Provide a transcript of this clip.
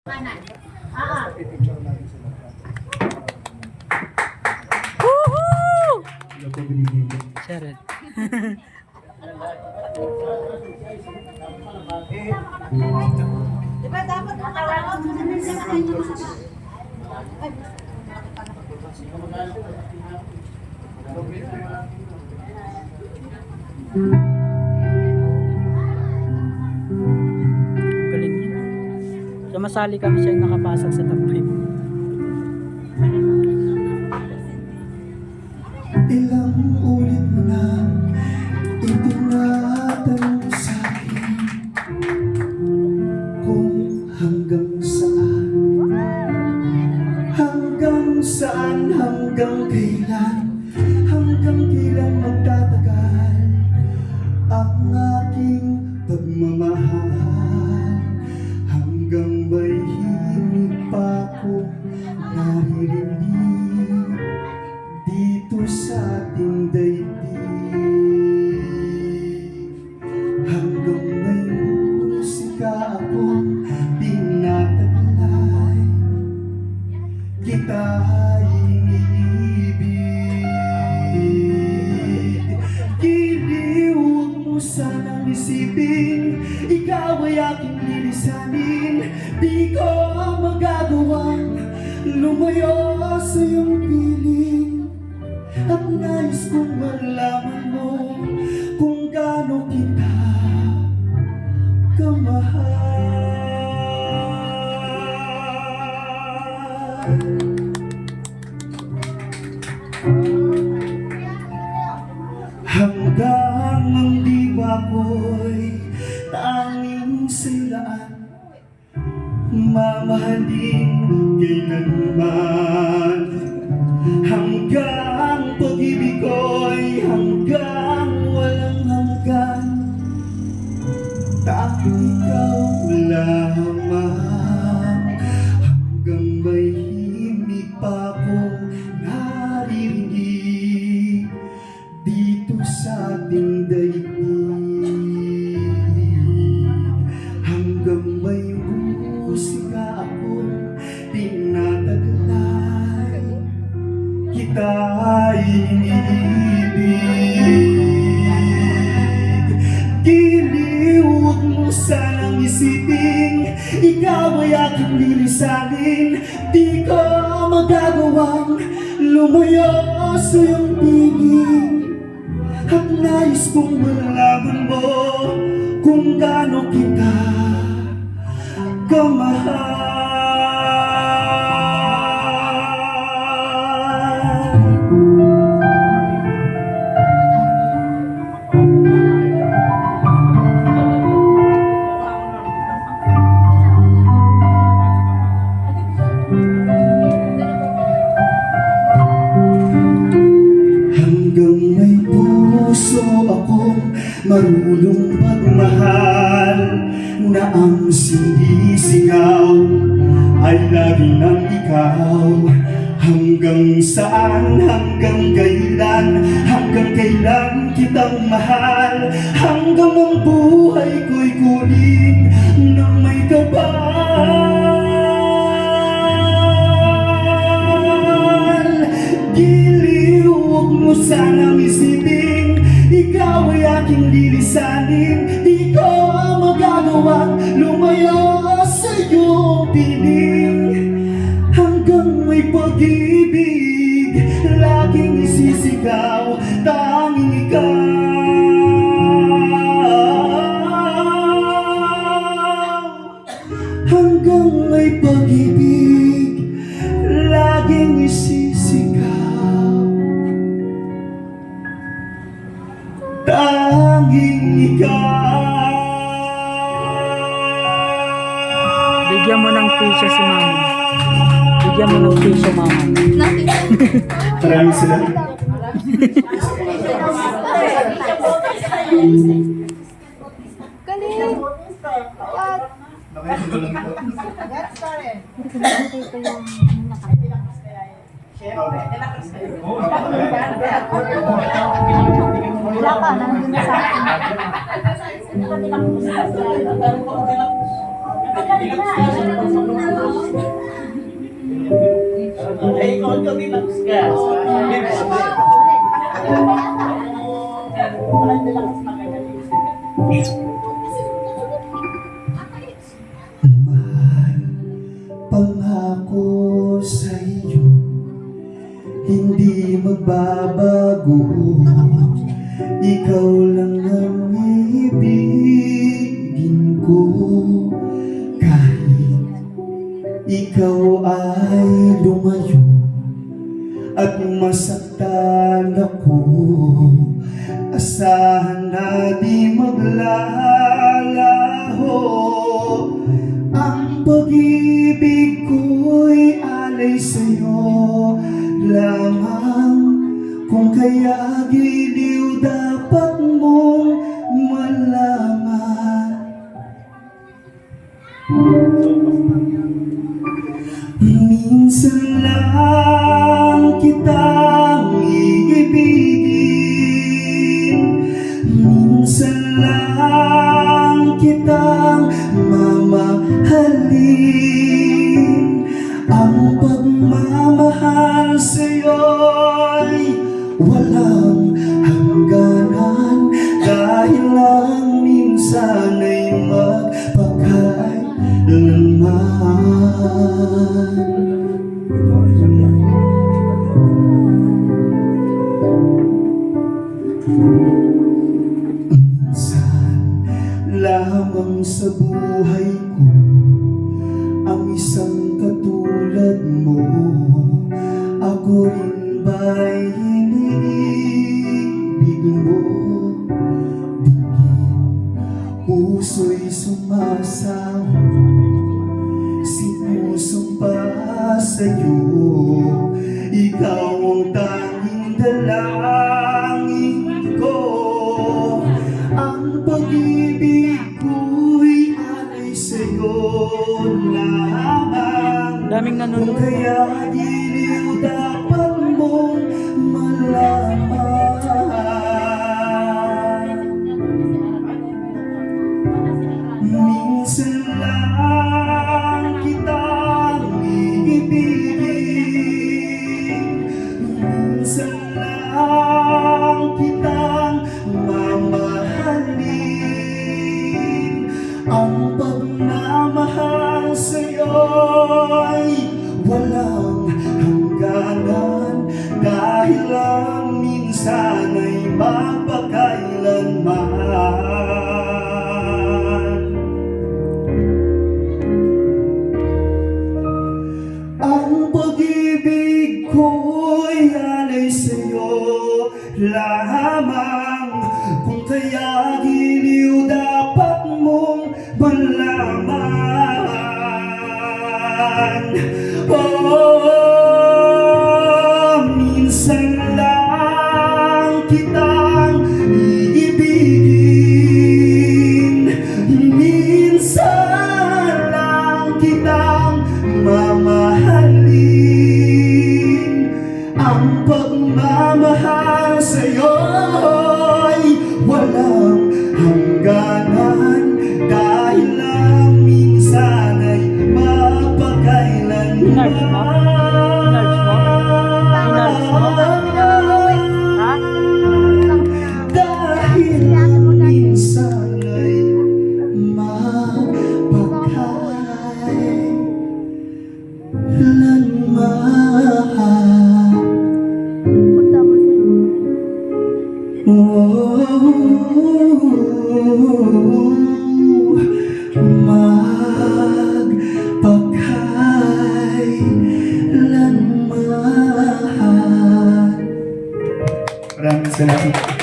Woohoo! Charot. Diba dapat nakawala mo na sa kanya? Galing niya. Sumasali kami siya nakapasok sa top 5. Ilang ulit mo na itinatanong sa akin kung hanggang saan, hanggang kailan magtatagal ang aking pagmamahal, hanggang ba'y himig pa ko naririnig dito sa ating daigdig, hanggang may musika akong tinataglay, kita iniibig. Giliw, huwag mo sanang isipin, ikaw ay aking lilisanin. Di ko magagawang lumayo sa iyong piling, at nais kong malaman mo kung gaano kita kamahal. Hanggang ang diwa ko'y tanging silaan, mamahalin kailanman. Hanggang pag-ibig ko'y hanggang walang hanggan, tanging ikaw lamang. Hanggang may himig pa kong naririnig dito sa ating daigdig, hanggang may musika akong tinataglay, kita iniibig. Giliw, huwag mo sanang isipin, ikaw ay aking lilisanin. Di ko magagawang lumayo sa iyong piling, at nais kong malaman mo kung gaano kita kamahal. Hanggang may puso akong marunong magmahal, na ang sinisigaw ay lagi ng ikaw. Hanggang saan, hanggang kailan kitang mahal, hanggang ang buhay ko'y kunin ng may kapal. Giliw, huwag mo sanang isipin, ikaw ay aking lilisanin. Di ko magagawang lumayo sa iyong piling, hanggang may pag-ibig laging isisigaw, tanging ikaw. Hanggang may pag-ibig laging isisigaw, tanging ikaw. Bigyan mo ng tissue si mama. Bigyan mo ng tissue, mama. Maraming salamat. Galing! Wala ka, nandun sa akin. Mahal, pangako sa'yo, hindi magbabago. Ikaw lang ang ibigin ko. Kahit ikaw ay lumayo at masaktan ako, asahan na di maglalaho. Ang pag-ibig ko'y alay sa'yo lamang. Kung kaya giliw dapat mong malaman. Minsan lang kitang iibigin, minsan lang kitang mamahalin. Ang pagmamahal sa'yo'y walang hangganan, dahil lang minsan ay magpakailanman. Minsan lamang sa buhay ko ang isang katulad mo. Ako rin ba'y iniibig mo? Dingin, puso'y sumasawa, sinusumpa sa'yo. Ikaw ang tanging dalangin ko. Ang pag-ibig ko'y alay sa'yo lamang. Daming Kung nanonood. kaya giliw dapat mong malaman. Minsan lang kitang iibigin, minsan lang kitang mamahalin. Ang pagmamahal sa'yo'y walang hangganan, dahil lang minsan ay mapakailanman. Ang pag-ibig ko'y alay sa'yo lamang. Kung kaya giliw dapat mong malaman. Oh, minsan lang kitang iibigin, minsan lang kitang mamahalin. Ang pagmamahal sa'yo'y walang hangganan, dahil lang minsan ay mapakailanman. Inarch mo? Inarch mo? Inarch mo? Ha? Dahil lang minsan ay mapakailanman. Magpakailanman. Maraming salamat.